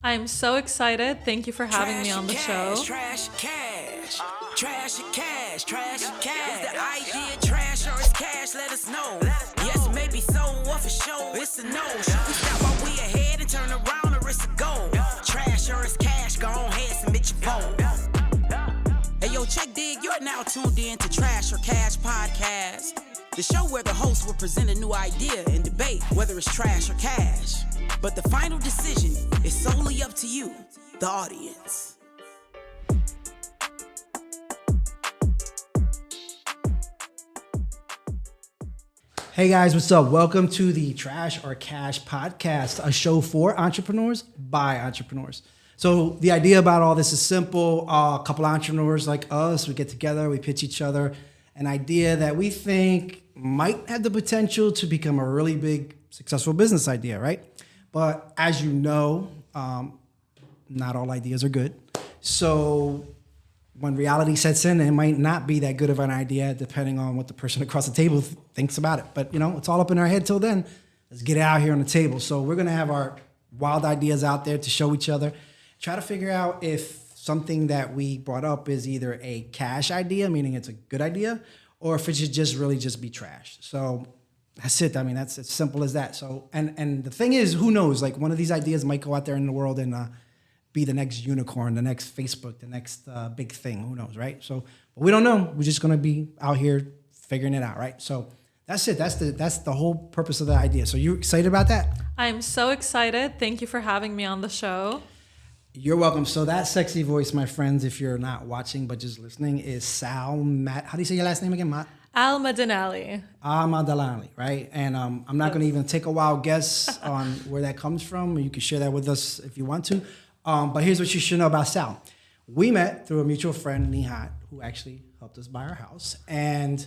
I'm so excited. Thank you for having me on the show. Trash cash, trash or cash, trash or cash. Is the idea trash or is cash? Let us know. Yes, maybe so, or for sure, it's a no. We stop while we ahead and turn around or it's a go. Trash or is cash, go on ahead, submit your vote. Hey yo, check dig, you're now tuned in to Trash or Cash Podcast. The show where the host will present a new idea and debate whether it's trash or cash. But the final decision is solely up to you, the audience. Hey guys, what's up? Welcome to the Trash or Cash Podcast, a show for entrepreneurs by entrepreneurs. So the idea about all this is simple. A couple entrepreneurs like us, we get together, we pitch each other an idea that we think might have the potential to become a really big, successful business idea, right? But as you know, not all ideas are good. So when reality sets in, it might not be that good of an idea depending on what the person across the table thinks about it. But, you know, it's all up in our head till then. Let's get it out here on the table. So we're going to have our wild ideas out there to show each other. Try to figure out if something that we brought up is either a cash idea, meaning it's a good idea, or if it should just really just be trash. So that's it. I mean, that's as simple as that. So, and the thing is, who knows? Like one of these ideas might go out there in the world and be the next unicorn, the next Facebook, the next big thing. Who knows, right? So, but we don't know. We're just gonna be out here figuring it out, right? So that's it. That's the whole purpose of the idea. So you excited about that? I'm so excited. Thank you for having me on the show. You're welcome. So that sexy voice, my friends, if you're not watching but just listening, is Sal Matt. How do you say your last name again, Matt? Al Madinelli. Madalani, right? And I'm not going to even take a wild guess on where that comes from. You can share that with us if you want to. But here's what you should know about Sal. We met through a mutual friend, Nihat, who actually helped us buy our house. And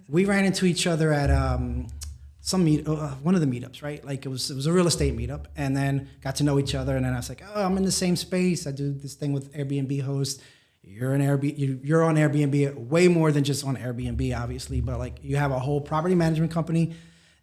we ran into each other at one of the meetups, right? Like it was a real estate meetup, and then got to know each other. And then I was like, oh, I'm in the same space. I do this thing with Airbnb hosts. You're on Airbnb way more than just on Airbnb, obviously, but like you have a whole property management company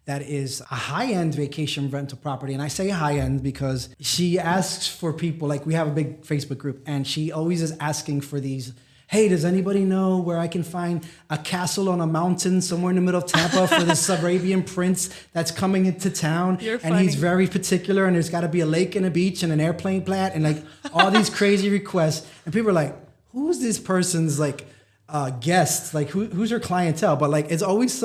that is a high-end vacation rental property. And I say high-end because she asks for people, like we have a big Facebook group, and she always is asking for these, hey, does anybody know where I can find a castle on a mountain somewhere in the middle of Tampa for this Arabian prince that's coming into town? You're and funny. he's very particular, and there's got to be a lake and a beach and an airplane plat and like all these crazy requests. And people are like, who's this person's like guest? Like who's her clientele? But like it's always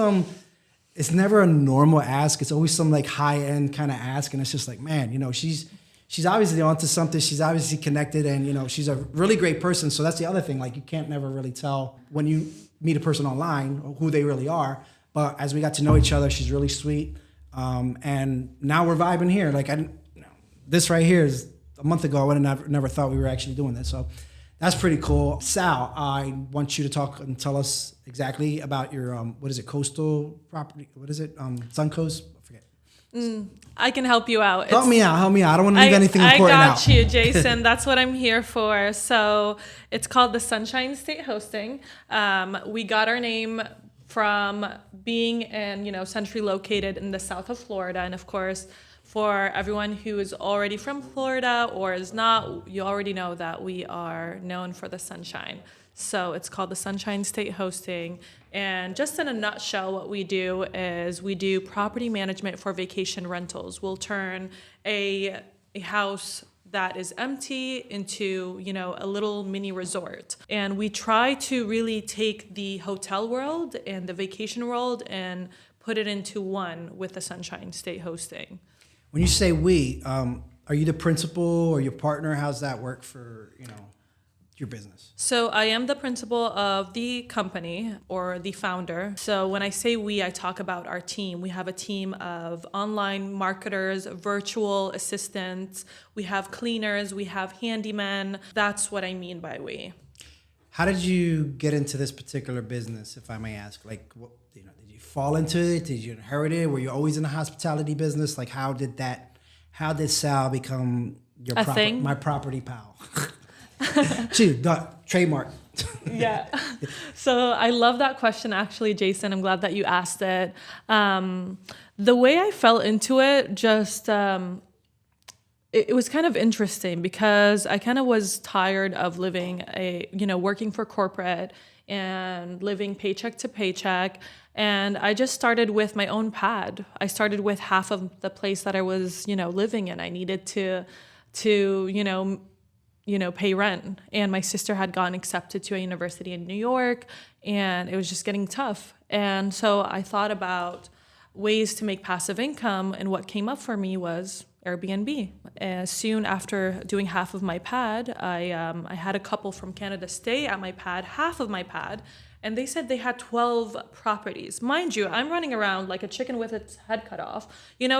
it's never a normal ask. It's always some like high end kind of ask. And it's just like, man, you know, she's obviously onto something. She's obviously connected, and you know, she's a really great person. So that's the other thing. Like you can't never really tell when you meet a person online who they really are. But as we got to know each other, she's really sweet. And now we're vibing here. Like this right here is a month ago. I would have never thought we were actually doing this. So that's pretty cool. Sal, I want you to talk and tell us exactly about your, what is it, coastal property? What is it? Suncoast? I forget. I can help you out. Help me out. I don't want to leave anything important out. I got you, Jason. That's what I'm here for. So it's called the Sunshine State Hosting. We got our name from being centrally located in the south of Florida. And of course, for everyone who is already from Florida or is not, you already know that we are known for the sunshine. So it's called the Sunshine State Hosting. And just in a nutshell, what we do is we do property management for vacation rentals. We'll turn a house that is empty into, a little mini resort. And we try to really take the hotel world and the vacation world and put it into one with the Sunshine State Hosting. When you say we, are you the principal or your partner? How's that work for, your business? So I am the principal of the company or the founder. So when I say we, I talk about our team. We have a team of online marketers, virtual assistants. We have cleaners. We have handymen. That's what I mean by we. How did you get into this particular business, if I may ask? Like, what, did you fall into it? Did you inherit it? Were you always in the hospitality business? Like, how did Sal become my property pal? Gee, trademark. Yeah. So I love that question, actually, Jason. I'm glad that you asked it. The way I fell into it, just it was kind of interesting because I kind of was tired of working for corporate and living paycheck to paycheck. And I just started with my own pad. I started with half of the place that I was, living in. I needed to pay rent. And my sister had gotten accepted to a university in New York, and it was just getting tough. And so I thought about ways to make passive income, and what came up for me was Airbnb. Soon after doing half of my pad, I had a couple from Canada stay at my pad, half of my pad, and they said they had 12 properties. Mind you, I'm running around like a chicken with its head cut off,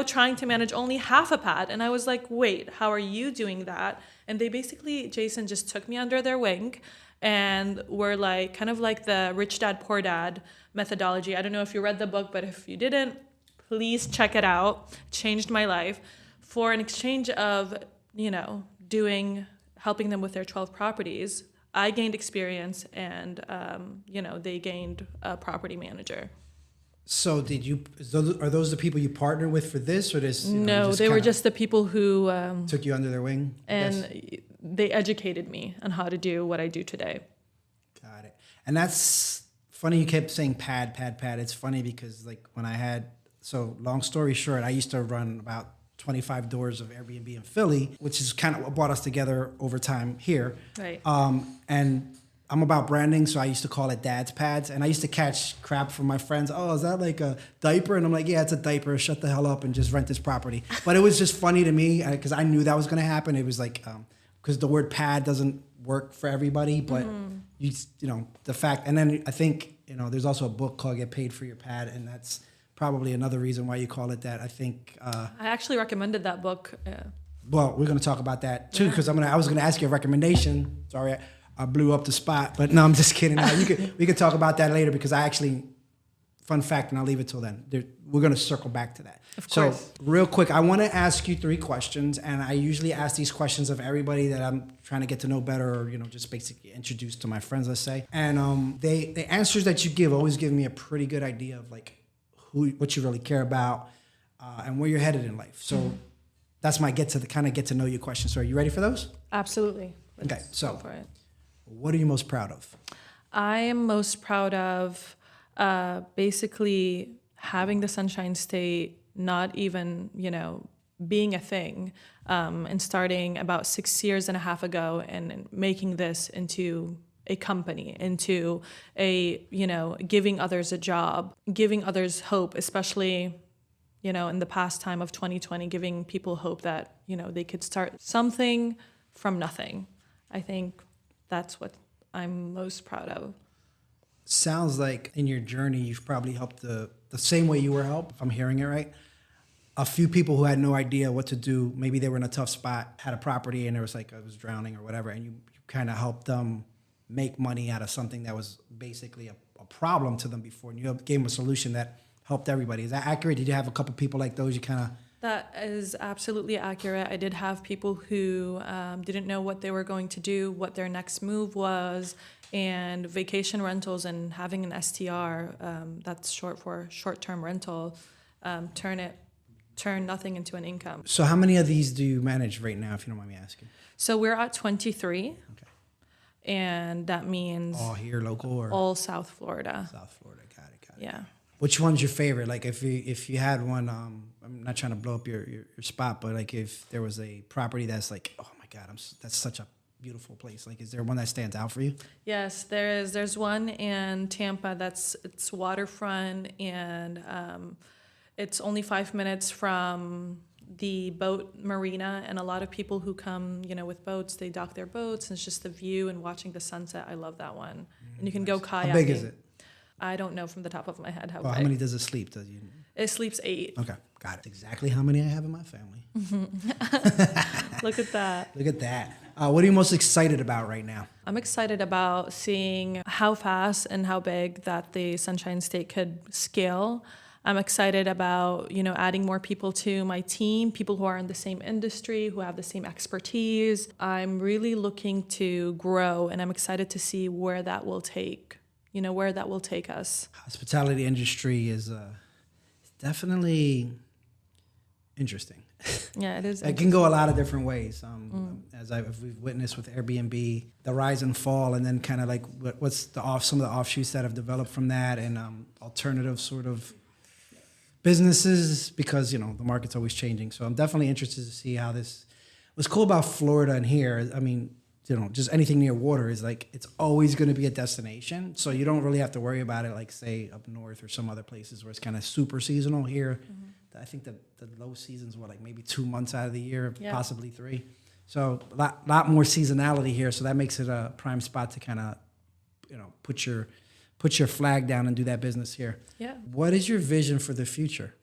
trying to manage only half a pad. And I was like, wait, how are you doing that? And they basically, Jason just took me under their wing and were like, kind of like the Rich Dad, Poor Dad methodology. I don't know if you read the book, but if you didn't, please check it out. It changed my life. For an exchange of, helping them with their 12 properties, I gained experience, and they gained a property manager. So are those the people you partner with for this, or this? No, they were just the people who took you under their wing, and they educated me on how to do what I do today. Got it. And that's funny. You kept saying pad. It's funny because long story short, I used to run about 25 doors of Airbnb in Philly, which is kind of what brought us together over time here. Right. And I'm about branding, so I used to call it Dad's Pads. And I used to catch crap from my friends. Oh, is that like a diaper? And I'm like, yeah, it's a diaper. Shut the hell up and just rent this property. But it was just funny to me because I knew that was going to happen. It was like, because the word pad doesn't work for everybody, but the fact, and then I think, there's also a book called Get Paid for Your Pad, and that's probably another reason why you call it that. I think I actually recommended that book. Well, we're going to talk about that too, because I was going to ask you a recommendation. Sorry, I blew up the spot, but no, I'm just kidding. No, we could talk about that later, because I actually, fun fact, and I'll leave it till then. We're going to circle back to that. Of course. So real quick, I want to ask you 3 questions, and I usually ask these questions of everybody that I'm trying to get to know better, or just basically introduce to my friends, let's say. And the answers that you give always give me a pretty good idea of like what you really care about, and where you're headed in life. So that's my get to know you question. So are you ready for those? Absolutely. Okay. So go for it. What are you most proud of? I am most proud of basically having the Sunshine State not even, being a thing, and starting about 6 years and a half ago, and making this into a company, into giving others a job, giving others hope, especially, in the past time of 2020, giving people hope that, they could start something from nothing. I think that's what I'm most proud of. Sounds like in your journey, you've probably helped the same way you were helped, if I'm hearing it right. A few people who had no idea what to do, maybe they were in a tough spot, had a property, and there was it was drowning or whatever, and you kind of helped them make money out of something that was basically a problem to them before, and you gave them a solution that helped everybody. Is that accurate? Did you have a couple people like those you kind of... That is absolutely accurate. I did have people who didn't know what they were going to do, what their next move was, and vacation rentals and having an STR, that's short for short-term rental, turn nothing into an income. So how many of these do you manage right now, if you don't mind me asking? So we're at 23. Okay. And that means... All here, local, or...? All South Florida. South Florida, got it. Yeah. Which one's your favorite? Like if you had one, I'm not trying to blow up your spot, but like if there was a property that's like, oh my God, that's such a beautiful place. Like, is there one that stands out for you? Yes, there is. There's one in Tampa it's waterfront, and it's only 5 minutes from the boat marina, and a lot of people who come, with boats, they dock their boats, and it's just the view and watching the sunset. I love that one. And you can go kayaking. How big is it? I don't know from the top of my head how big. How many does it sleep? It sleeps 8. Okay, got it. Exactly how many I have in my family. Look at that. Look at that. What are you most excited about right now? I'm excited about seeing how fast and how big that the Sunshine State could scale. I'm excited about, adding more people to my team, people who are in the same industry, who have the same expertise. I'm really looking to grow, and I'm excited to see where that will take, where that will take us. Hospitality industry is definitely interesting. Yeah, it is. It can go a lot of different ways. As we've witnessed with Airbnb, the rise and fall, and then kind of like what's some of the offshoots that have developed from that, and alternative sort of businesses, because the market's always changing. So I'm definitely interested to see how this. What's cool about Florida and here, I mean, just anything near water is like it's always going to be a destination. So you don't really have to worry about it like say up north or some other places where it's kind of super seasonal. Here, I think the low season's like maybe 2 months out of the year, possibly 3. So a lot more seasonality here. So that makes it a prime spot to kind of put your flag down and do that business here. Yeah. What is your vision for the future?